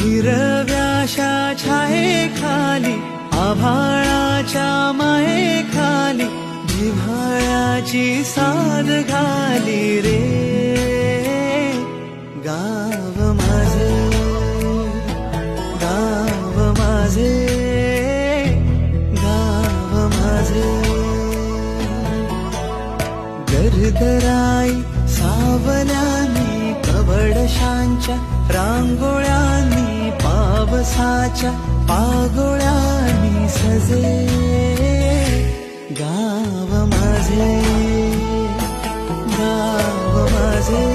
हिरव्याशा छायेखाली आभाळाच्या मायेखाली जिव्हाळ्याची साद घाली रे गाव माझे गाव माझे गाव माझे गरगराई सावल्यानी कवडशांच्या रांगोळ्यांनी पावसाच्या पागोळ्यांनी सजे गाव माझे गाव माझे